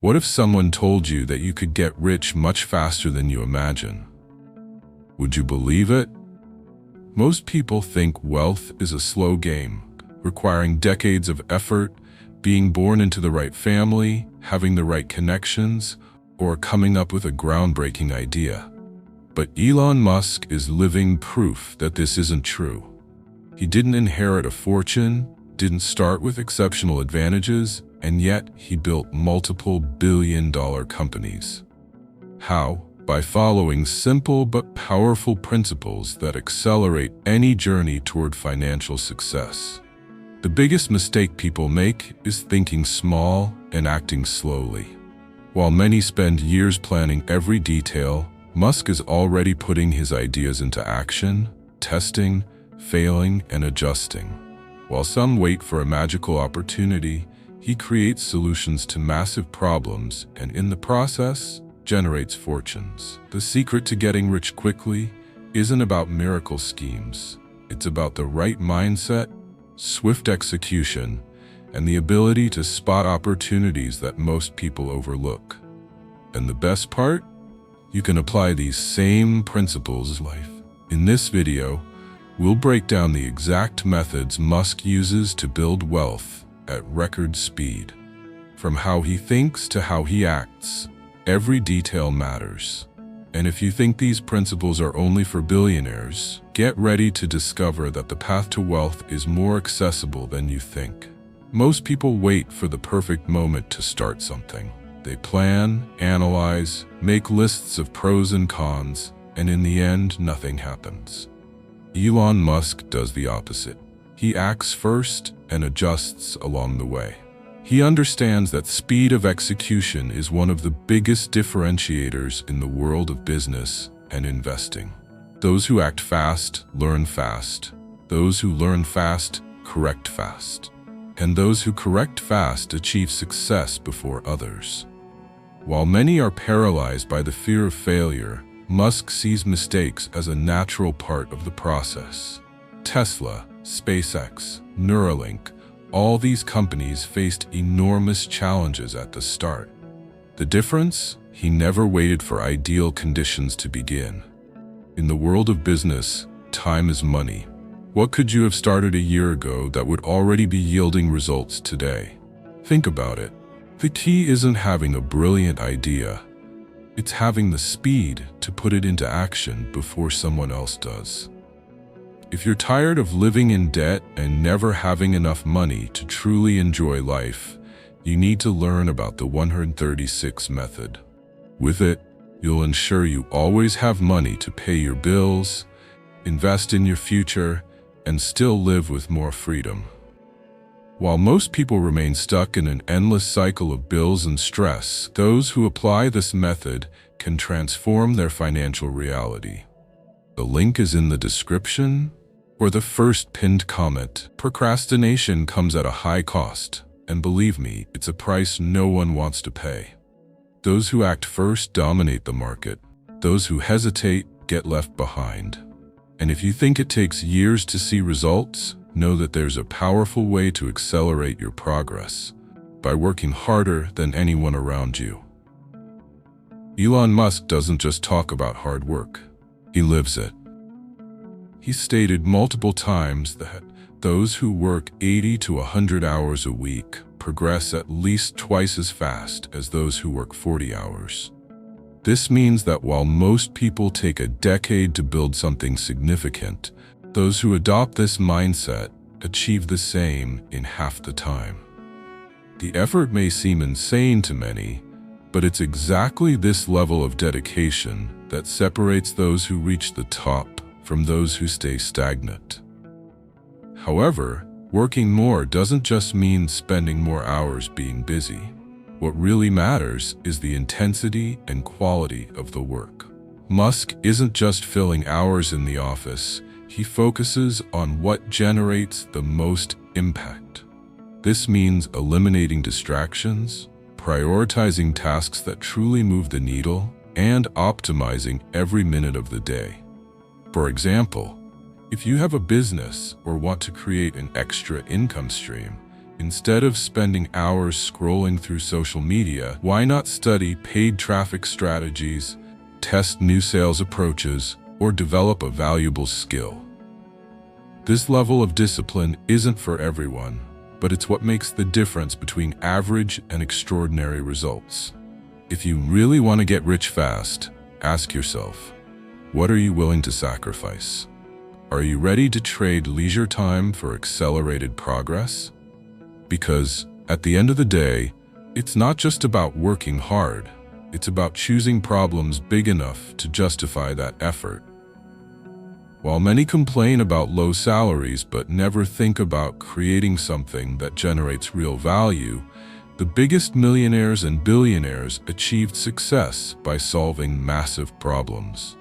What if someone told you that you could get rich much faster than you imagine? Would you believe it? Most people think wealth is a slow game, requiring decades of effort, being born into the right family, having the right connections, or coming up with a groundbreaking idea. But Elon Musk is living proof that this isn't true. He didn't inherit a fortune, didn't start with exceptional advantages, and yet he built multiple billion-dollar companies. How? By following simple but powerful principles that accelerate any journey toward financial success. The biggest mistake people make is thinking small and acting slowly. While many spend years planning every detail, Musk is already putting his ideas into action, testing, failing, and adjusting. While some wait for a magical opportunity, he creates solutions to massive problems and in the process, generates fortunes. The secret to getting rich quickly isn't about miracle schemes. It's about the right mindset, swift execution, and the ability to spot opportunities that most people overlook. And the best part? You can apply these same principles in life. In this video, we'll break down the exact methods Musk uses to build wealth at record speed. From how he thinks to how he acts, every detail matters. And if you think these principles are only for billionaires, get ready to discover that the path to wealth is more accessible than you think. Most people wait for the perfect moment to start something. They plan, analyze, make lists of pros and cons, and in the end, nothing happens. Elon Musk does the opposite. He acts first and adjusts along the way. He understands that speed of execution is one of the biggest differentiators in the world of business and investing. Those who act fast, learn fast. Those who learn fast, correct fast. And those who correct fast achieve success before others. While many are paralyzed by the fear of failure, Musk sees mistakes as a natural part of the process. Tesla, SpaceX, Neuralink, all these companies faced enormous challenges at the start. The difference? He never waited for ideal conditions to begin. In the world of business, time is money. What could you have started a year ago that would already be yielding results today? Think about it. The key isn't having a brilliant idea. It's having the speed to put it into action before someone else does. If you're tired of living in debt and never having enough money to truly enjoy life, you need to learn about the 136 method. With it, you'll ensure you always have money to pay your bills, invest in your future, and still live with more freedom. While most people remain stuck in an endless cycle of bills and stress, those who apply this method can transform their financial reality. The link is in the description or the first pinned comment. Procrastination comes at a high cost, and believe me, it's a price no one wants to pay. Those who act first dominate the market. Those who hesitate get left behind. And if you think it takes years to see results, know that there's a powerful way to accelerate your progress by working harder than anyone around you. Elon Musk doesn't just talk about hard work, he lives it. He stated multiple times that those who work 80 to 100 hours a week progress at least twice as fast as those who work 40 hours. This means that while most people take a decade to build something significant, those who adopt this mindset achieve the same in half the time. The effort may seem insane to many, but it's exactly this level of dedication that separates those who reach the top from those who stay stagnant. However, working more doesn't just mean spending more hours being busy. What really matters is the intensity and quality of the work. Musk isn't just filling hours in the office, he focuses on what generates the most impact. This means eliminating distractions, prioritizing tasks that truly move the needle, and optimizing every minute of the day. For example, if you have a business or want to create an extra income stream, Instead of spending hours scrolling through social media, why not study paid traffic strategies, test new sales approaches, or develop a valuable skill? This level of discipline isn't for everyone, but it's what makes the difference between average and extraordinary results. If you really want to get rich fast, ask yourself, what are you willing to sacrifice? Are you ready to trade leisure time for accelerated progress? Because at the end of the day, it's not just about working hard, it's about choosing problems big enough to justify that effort. While many complain about low salaries but never think about creating something that generates real value, the biggest millionaires and billionaires achieved success by solving massive problems.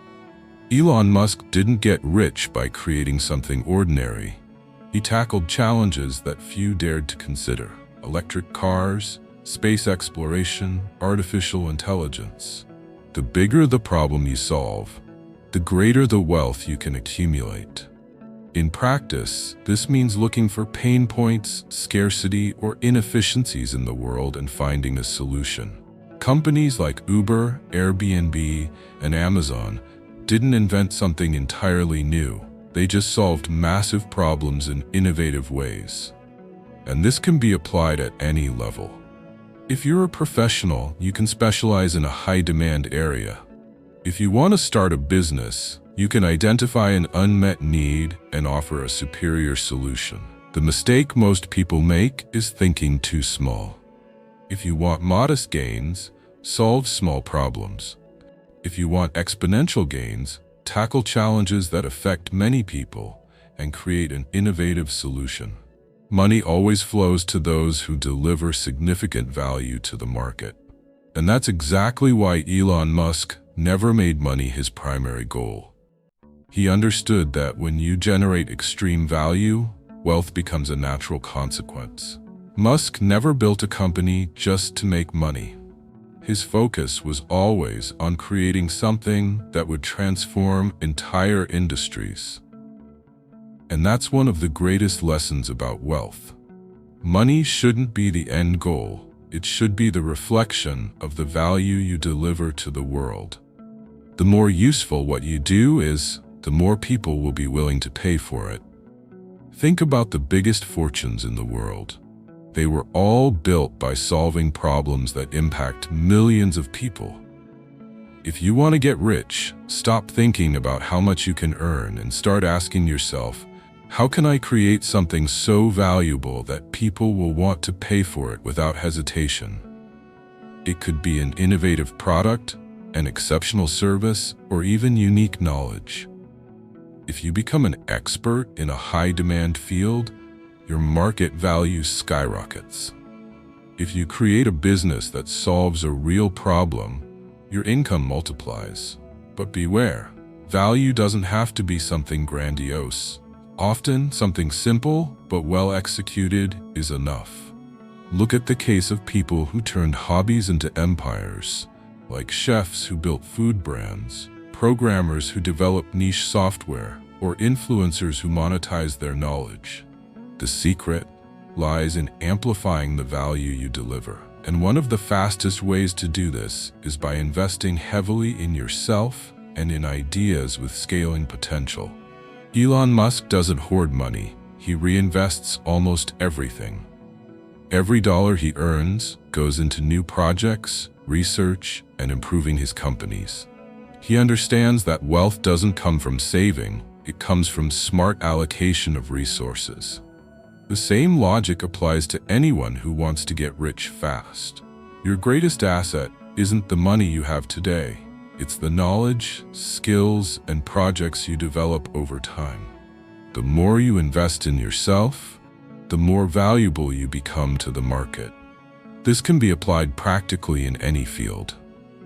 Elon Musk didn't get rich by creating something ordinary. He tackled challenges that few dared to consider: electric cars, space exploration, artificial intelligence. The bigger the problem you solve, the greater the wealth you can accumulate. In practice, this means looking for pain points, scarcity, or inefficiencies in the world and finding a solution. Companies like Uber, Airbnb, and Amazon didn't invent something entirely new. They just solved massive problems in innovative ways. And this can be applied at any level. If you're a professional, you can specialize in a high-demand area. If you want to start a business, you can identify an unmet need and offer a superior solution. The mistake most people make is thinking too small. If you want modest gains, solve small problems. If you want exponential gains, tackle challenges that affect many people and create an innovative solution. Money always flows to those who deliver significant value to the market. And that's exactly why Elon Musk never made money his primary goal. He understood that when you generate extreme value, wealth becomes a natural consequence. Musk never built a company just to make money. His focus was always on creating something that would transform entire industries. And that's one of the greatest lessons about wealth. Money shouldn't be the end goal. It should be the reflection of the value you deliver to the world. The more useful what you do is, the more people will be willing to pay for it. Think about the biggest fortunes in the world. They were all built by solving problems that impact millions of people. If you want to get rich, stop thinking about how much you can earn and start asking yourself, how can I create something so valuable that people will want to pay for it without hesitation? It could be an innovative product, an exceptional service, or even unique knowledge. If you become an expert in a high-demand field, your market value skyrockets. If you create a business that solves a real problem, your income multiplies. But beware, value doesn't have to be something grandiose. Often, something simple but well executed is enough. Look at the case of people who turned hobbies into empires, like chefs who built food brands, programmers who developed niche software, or influencers who monetize their knowledge. The secret lies in amplifying the value you deliver. And one of the fastest ways to do this is by investing heavily in yourself and in ideas with scaling potential. Elon Musk doesn't hoard money. He reinvests almost everything. Every dollar he earns goes into new projects, research, and improving his companies. He understands that wealth doesn't come from saving, it comes from smart allocation of resources. The same logic applies to anyone who wants to get rich fast. Your greatest asset isn't the money you have today. It's the knowledge, skills, and projects you develop over time. The more you invest in yourself, the more valuable you become to the market. This can be applied practically in any field.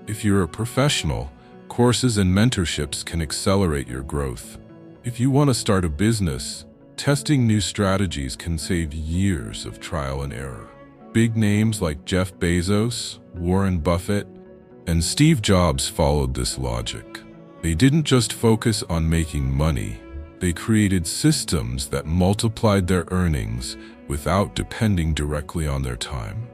If you're a professional, courses and mentorships can accelerate your growth. If you want to start a business, testing new strategies can save years of trial and error. Big names like Jeff Bezos, Warren Buffett, and Steve Jobs followed this logic. They didn't just focus on making money, They created systems that multiplied their earnings without depending directly on their time.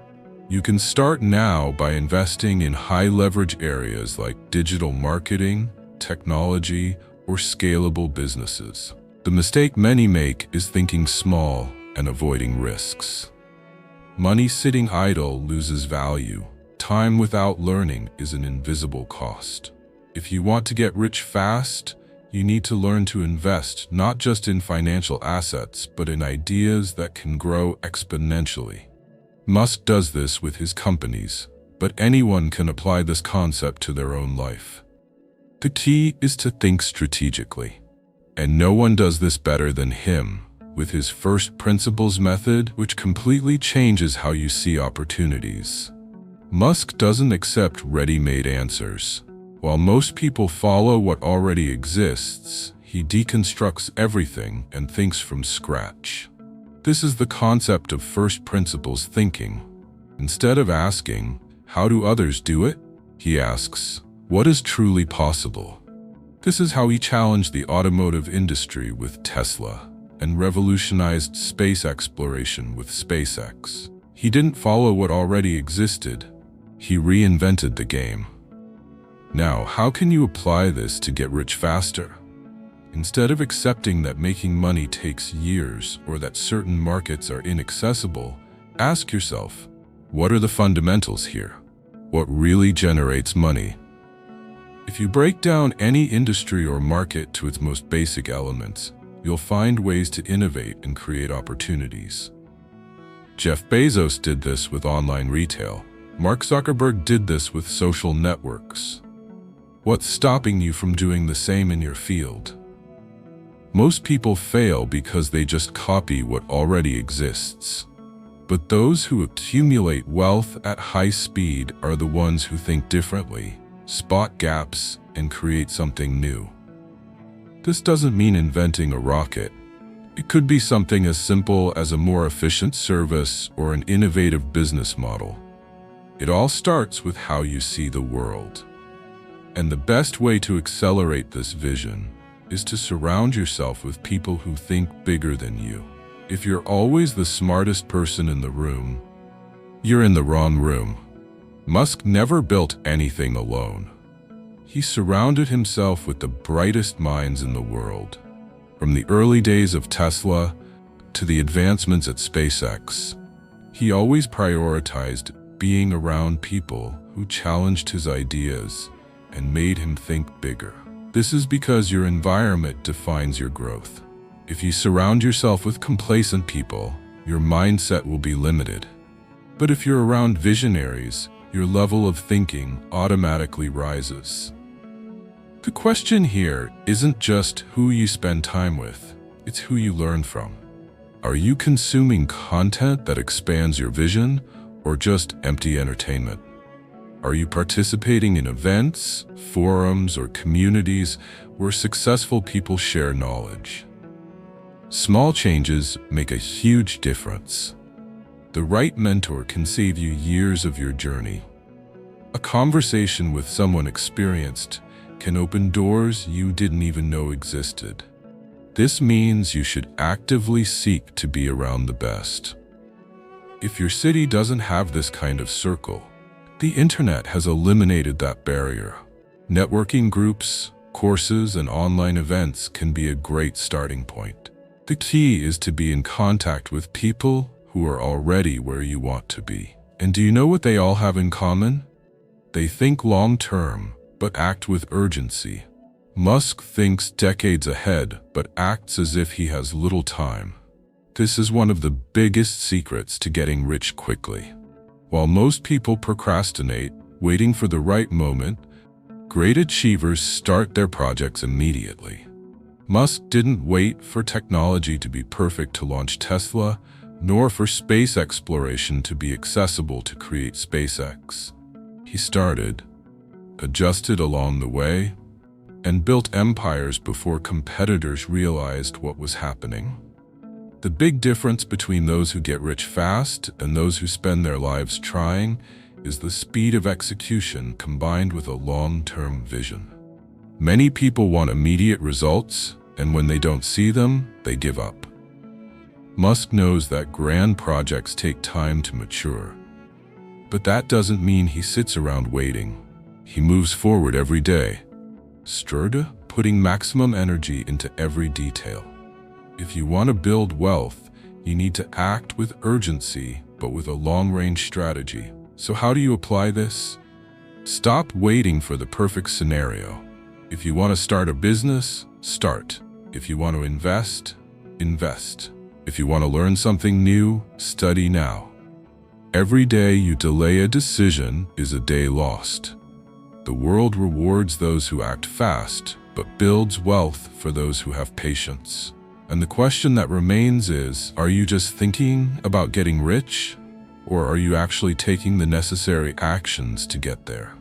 You can start now by investing in high-leverage areas like digital marketing, technology, or scalable businesses. The mistake many make is thinking small and avoiding risks. Money sitting idle loses value. Time without learning is an invisible cost. If you want to get rich fast, you need to learn to invest not just in financial assets, but in ideas that can grow exponentially. Musk does this with his companies, but anyone can apply this concept to their own life. The key is to think strategically, and no one does this better than him with his first principles method, which completely changes how you see opportunities. Musk doesn't accept ready-made answers. While most people follow what already exists, he deconstructs everything and thinks from scratch. This is the concept of first principles thinking. Instead of asking, "How do others do it?" he asks, "What is truly possible?" This is how he challenged the automotive industry with Tesla and revolutionized space exploration with SpaceX. He didn't follow what already existed. He reinvented the game. Now, how can you apply this to get rich faster? Instead of accepting that making money takes years or that certain markets are inaccessible, ask yourself, what are the fundamentals here? What really generates money? If you break down any industry or market to its most basic elements, you'll find ways to innovate and create opportunities. Jeff Bezos did this with online retail. Mark Zuckerberg did this with social networks. What's stopping you from doing the same in your field? Most people fail because they just copy what already exists. But those who accumulate wealth at high speed are the ones who think differently, spot gaps, and create something new. This doesn't mean inventing a rocket. It could be something as simple as a more efficient service or an innovative business model. It all starts with how you see the world. And the best way to accelerate this vision is to surround yourself with people who think bigger than you. If you're always the smartest person in the room, you're in the wrong room. Musk never built anything alone. He surrounded himself with the brightest minds in the world. From the early days of Tesla to the advancements at SpaceX, he always prioritized being around people who challenged his ideas and made him think bigger. This is because your environment defines your growth. If you surround yourself with complacent people, your mindset will be limited. But if you're around visionaries, your level of thinking automatically rises. The question here isn't just who you spend time with, it's who you learn from. Are you consuming content that expands your vision or just empty entertainment? Are you participating in events, forums, or communities where successful people share knowledge? Small changes make a huge difference. The right mentor can save you years of your journey. A conversation with someone experienced can open doors you didn't even know existed. This means you should actively seek to be around the best. If your city doesn't have this kind of circle, the internet has eliminated that barrier. Networking groups, courses, and online events can be a great starting point. The key is to be in contact with people who are already where you want to be. And do you know what they all have in common? They think long-term, but act with urgency. Musk thinks decades ahead, but acts as if he has little time. This is one of the biggest secrets to getting rich quickly. While most people procrastinate, waiting for the right moment, great achievers start their projects immediately. Musk didn't wait for technology to be perfect to launch Tesla, nor for space exploration to be accessible to create SpaceX. He started, adjusted along the way, and built empires before competitors realized what was happening. The big difference between those who get rich fast and those who spend their lives trying is the speed of execution combined with a long-term vision. Many people want immediate results, and when they don't see them, they give up. Musk knows that grand projects take time to mature. But that doesn't mean he sits around waiting. He moves forward every day, putting maximum energy into every detail. If you want to build wealth, you need to act with urgency, but with a long-range strategy. So how do you apply this? Stop waiting for the perfect scenario. If you want to start a business, start. If you want to invest, invest. If you want to learn something new, study now. Every day you delay a decision is a day lost. The world rewards those who act fast, but builds wealth for those who have patience. And the question that remains is, are you just thinking about getting rich, or are you actually taking the necessary actions to get there?